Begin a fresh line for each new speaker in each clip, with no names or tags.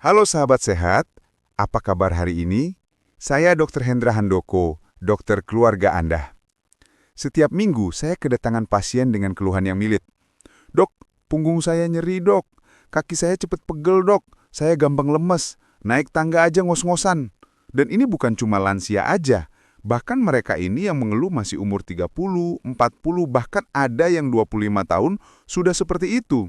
Halo sahabat sehat, apa kabar hari ini? Saya Dr. Hendra Handoko, dokter keluarga Anda. Setiap minggu saya kedatangan pasien dengan keluhan yang mirip. Dok, punggung saya nyeri dok, kaki saya cepat pegel dok, saya gampang lemes, naik tangga aja ngos-ngosan. Dan ini bukan cuma lansia aja, bahkan mereka ini yang mengeluh masih umur 30, 40, bahkan ada yang 25 tahun sudah seperti itu.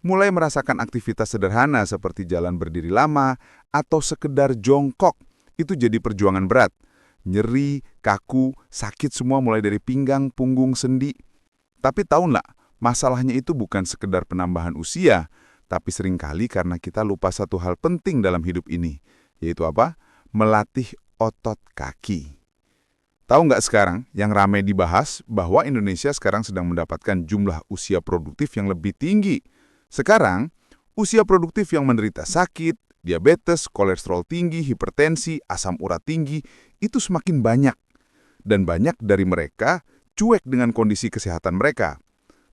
Mulai merasakan aktivitas sederhana seperti jalan berdiri lama atau sekedar jongkok, itu jadi perjuangan berat. Nyeri, kaku, sakit semua mulai dari pinggang, punggung, sendi. Tapi tahu nggak, masalahnya itu bukan sekedar penambahan usia, tapi seringkali karena kita lupa satu hal penting dalam hidup ini, yaitu apa? Melatih otot kaki. Tahu nggak sekarang yang ramai dibahas bahwa Indonesia sekarang sedang mendapatkan jumlah usia produktif yang lebih tinggi. Sekarang, usia produktif yang menderita sakit, diabetes, kolesterol tinggi, hipertensi, asam urat tinggi, itu semakin banyak. Dan banyak dari mereka cuek dengan kondisi kesehatan mereka.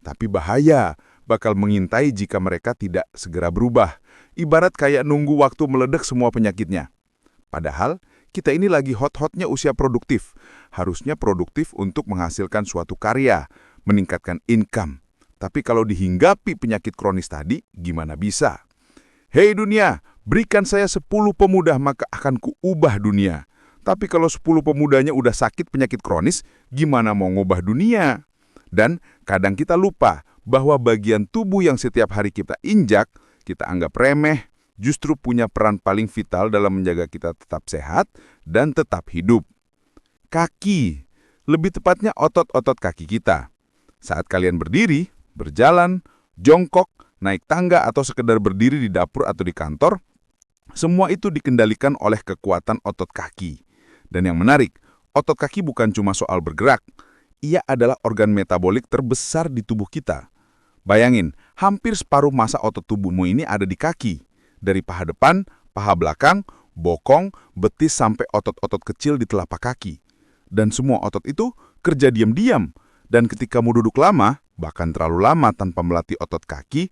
Tapi bahaya, bakal mengintai jika mereka tidak segera berubah. Ibarat kayak nunggu waktu meledak semua penyakitnya. Padahal, kita ini lagi hot-hotnya usia produktif. Harusnya produktif untuk menghasilkan suatu karya, meningkatkan income. Tapi kalau dihinggapi penyakit kronis tadi, gimana bisa? Hei dunia, berikan saya 10 pemuda maka akan kuubah dunia. Tapi kalau 10 pemudanya udah sakit penyakit kronis, gimana mau ngubah dunia? Dan kadang kita lupa bahwa bagian tubuh yang setiap hari kita injak, kita anggap remeh, justru punya peran paling vital dalam menjaga kita tetap sehat dan tetap hidup. Kaki, lebih tepatnya otot-otot kaki kita. Saat kalian berdiri, berjalan, jongkok, naik tangga atau sekedar berdiri di dapur atau di kantor, semua itu dikendalikan oleh kekuatan otot kaki. Dan yang menarik, otot kaki bukan cuma soal bergerak, ia adalah organ metabolik terbesar di tubuh kita. Bayangin, hampir separuh massa otot tubuhmu ini ada di kaki. Dari paha depan, paha belakang, bokong, betis sampai otot-otot kecil di telapak kaki. Dan semua otot itu kerja diam-diam. Dan ketika kamu duduk lama, bahkan terlalu lama tanpa melatih otot kaki,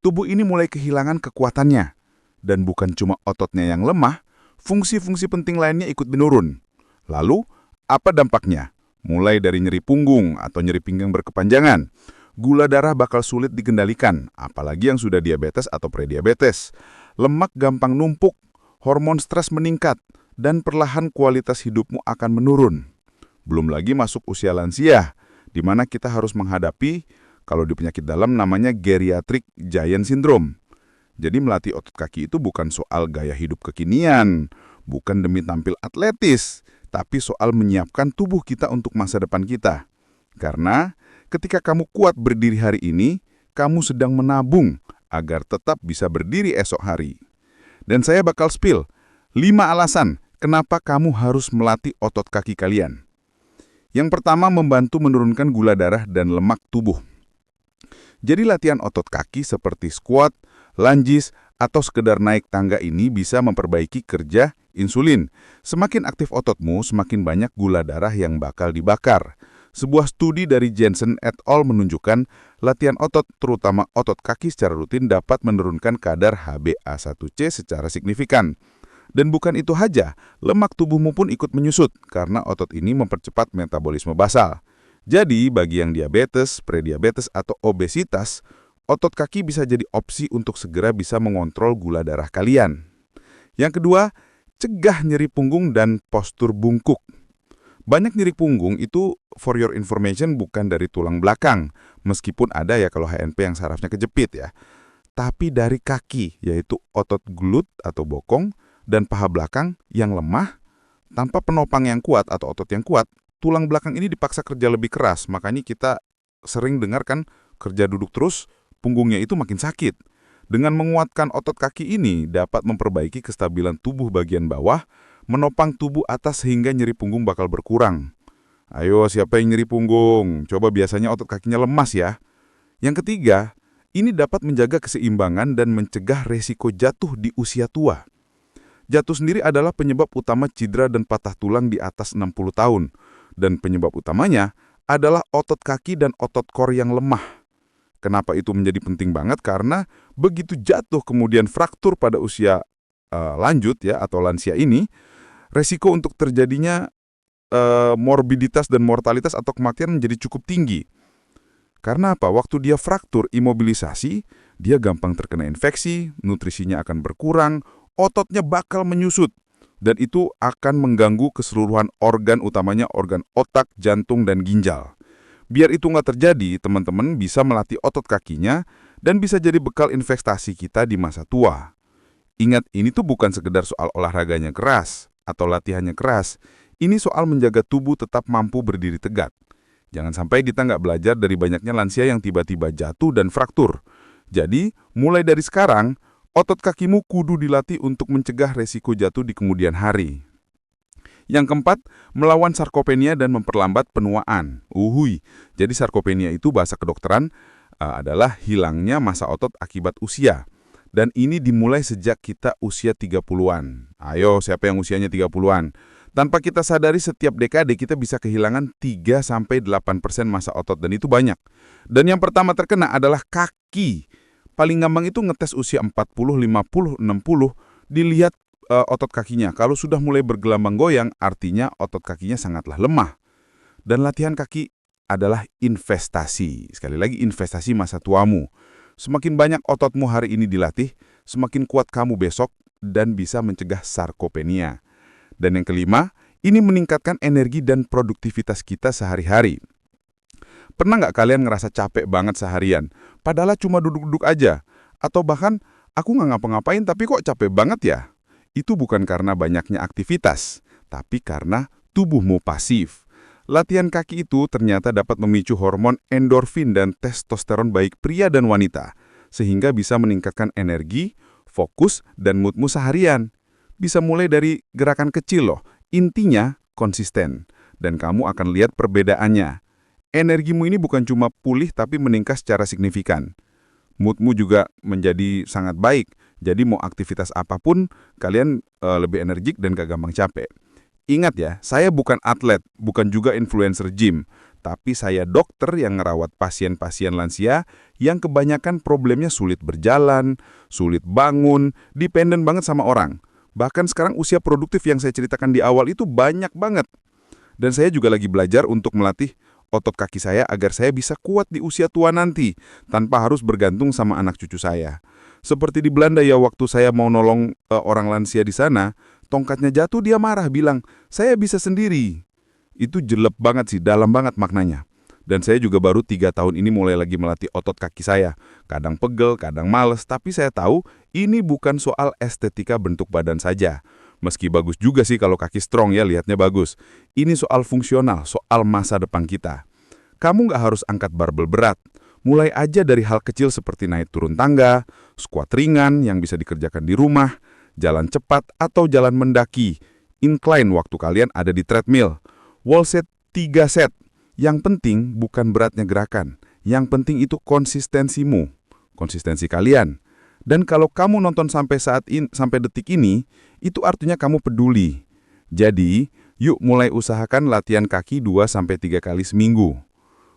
tubuh ini mulai kehilangan kekuatannya. Dan bukan cuma ototnya yang lemah, fungsi-fungsi penting lainnya ikut menurun. Lalu, apa dampaknya? Mulai dari nyeri punggung atau nyeri pinggang berkepanjangan. Gula darah bakal sulit dikendalikan, apalagi yang sudah diabetes atau prediabetes. Lemak gampang numpuk, hormon stres meningkat, dan perlahan kualitas hidupmu akan menurun. Belum lagi masuk usia lansia, di mana kita harus menghadapi, kalau di penyakit dalam namanya geriatric giant syndrome. Jadi melatih otot kaki itu bukan soal gaya hidup kekinian, bukan demi tampil atletis, tapi soal menyiapkan tubuh kita untuk masa depan kita. Karena ketika kamu kuat berdiri hari ini, kamu sedang menabung agar tetap bisa berdiri esok hari. Dan saya bakal spill 5 alasan kenapa kamu harus melatih otot kaki kalian. Yang pertama, membantu menurunkan gula darah dan lemak tubuh. Jadi latihan otot kaki seperti squat, lunges, atau sekedar naik tangga ini bisa memperbaiki kerja insulin. Semakin aktif ototmu, semakin banyak gula darah yang bakal dibakar. Sebuah studi dari Jensen et al. Menunjukkan latihan otot, terutama otot kaki secara rutin dapat menurunkan kadar HbA1c secara signifikan. Dan bukan itu saja, lemak tubuhmu pun ikut menyusut karena otot ini mempercepat metabolisme basal. Jadi, bagi yang diabetes, prediabetes, atau obesitas, otot kaki bisa jadi opsi untuk segera bisa mengontrol gula darah kalian. Yang kedua, cegah nyeri punggung dan postur bungkuk. Banyak nyeri punggung itu, for your information, bukan dari tulang belakang, meskipun ada ya kalau HNP yang sarafnya kejepit ya. Tapi dari kaki, yaitu otot glut atau bokong, dan paha belakang yang lemah, tanpa penopang yang kuat atau otot yang kuat, tulang belakang ini dipaksa kerja lebih keras. Makanya kita sering dengar kan, kerja duduk terus, punggungnya itu makin sakit. Dengan menguatkan otot kaki ini, dapat memperbaiki kestabilan tubuh bagian bawah, menopang tubuh atas sehingga nyeri punggung bakal berkurang. Ayo, siapa yang nyeri punggung? Coba biasanya otot kakinya lemas ya. Yang ketiga, ini dapat menjaga keseimbangan dan mencegah resiko jatuh di usia tua. Jatuh sendiri adalah penyebab utama cedera dan patah tulang di atas 60 tahun. Dan penyebab utamanya adalah otot kaki dan otot kor yang lemah. Kenapa itu menjadi penting banget? Karena begitu jatuh kemudian fraktur pada usia
lanjut ya atau lansia ini, resiko untuk terjadinya morbiditas dan mortalitas atau kematian menjadi cukup tinggi. Karena apa? Waktu dia fraktur imobilisasi, dia gampang terkena infeksi, nutrisinya akan berkurang, ototnya bakal menyusut. Dan itu akan mengganggu keseluruhan organ, utamanya organ otak, jantung, dan ginjal. Biar itu nggak terjadi, teman-teman bisa melatih otot kakinya dan bisa jadi bekal investasi kita di masa tua. Ingat, ini tuh bukan sekedar soal olahraganya keras atau latihannya keras. Ini soal menjaga tubuh tetap mampu berdiri tegak. Jangan sampai kita nggak belajar dari banyaknya lansia yang tiba-tiba jatuh dan fraktur. Jadi, mulai dari sekarang, otot kakimu kudu dilatih untuk mencegah resiko jatuh di kemudian hari. Yang keempat, melawan sarkopenia dan memperlambat penuaan. Jadi sarkopenia itu bahasa kedokteran adalah hilangnya massa otot akibat usia. Dan ini dimulai sejak kita usia 30-an. Ayo, siapa yang usianya 30-an? Tanpa kita sadari setiap dekade kita bisa kehilangan 3-8% massa otot dan itu banyak. Dan yang pertama terkena adalah kaki. Paling gampang itu ngetes usia 40, 50, 60, dilihat otot kakinya. Kalau sudah mulai bergelambang goyang, artinya otot kakinya sangatlah lemah. Dan latihan kaki adalah investasi. Sekali lagi, investasi masa tuamu. Semakin banyak ototmu hari ini dilatih, semakin kuat kamu besok dan bisa mencegah sarkopenia. Dan yang kelima, ini meningkatkan energi dan produktivitas kita sehari-hari. Pernah nggak kalian ngerasa capek banget seharian? Padahal cuma duduk-duduk aja. Atau bahkan, aku nggak ngapa-ngapain tapi kok capek banget ya? Itu bukan karena banyaknya aktivitas, tapi karena tubuhmu pasif. Latihan kaki itu ternyata dapat memicu hormon endorfin dan testosteron baik pria dan wanita, sehingga bisa meningkatkan energi, fokus, dan moodmu seharian. Bisa mulai dari gerakan kecil loh, intinya konsisten. Dan kamu akan lihat perbedaannya. Energimu ini bukan cuma pulih tapi meningkat secara signifikan. Moodmu juga menjadi sangat baik, jadi mau aktivitas apapun, kalian lebih energik dan gak gampang capek. Ingat ya, saya bukan atlet, bukan juga influencer gym, tapi saya dokter yang ngerawat pasien-pasien lansia yang kebanyakan problemnya sulit berjalan, sulit bangun, dependen banget sama orang. Bahkan sekarang usia produktif yang saya ceritakan di awal itu banyak banget. Dan saya juga lagi belajar untuk melatih otot kaki saya agar saya bisa kuat di usia tua nanti, tanpa harus bergantung sama anak cucu saya. Seperti di Belanda ya, waktu saya mau nolong orang lansia di sana, tongkatnya jatuh dia marah bilang, saya bisa sendiri. Itu jelek banget sih, dalam banget maknanya. Dan saya juga baru 3 tahun ini mulai lagi melatih otot kaki saya. Kadang pegel, kadang males, tapi saya tahu ini bukan soal estetika bentuk badan saja. Meski bagus juga sih kalau kaki strong ya, lihatnya bagus. Ini soal fungsional, soal masa depan kita. Kamu nggak harus angkat barbel berat. Mulai aja dari hal kecil seperti naik turun tangga, squat ringan yang bisa dikerjakan di rumah, jalan cepat atau jalan mendaki, incline waktu kalian ada di treadmill, wall set 3 set. Yang penting bukan beratnya gerakan, yang penting itu konsistensimu, konsistensi kalian. Dan kalau kamu nonton sampai detik ini, itu artinya kamu peduli. Jadi, yuk mulai usahakan latihan kaki 2-3 kali seminggu.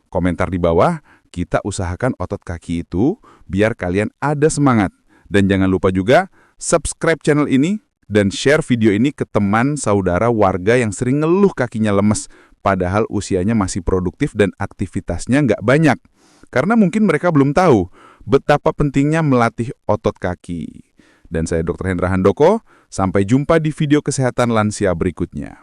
Komentar di bawah, kita usahakan otot kaki itu biar kalian ada semangat. Dan jangan lupa juga subscribe channel ini dan share video ini ke teman, saudara, warga yang sering ngeluh kakinya lemes, padahal usianya masih produktif dan aktivitasnya nggak banyak. Karena mungkin mereka belum tahu betapa pentingnya melatih otot kaki. Dan saya Dr. Hendra Handoko, sampai jumpa di video kesehatan lansia berikutnya.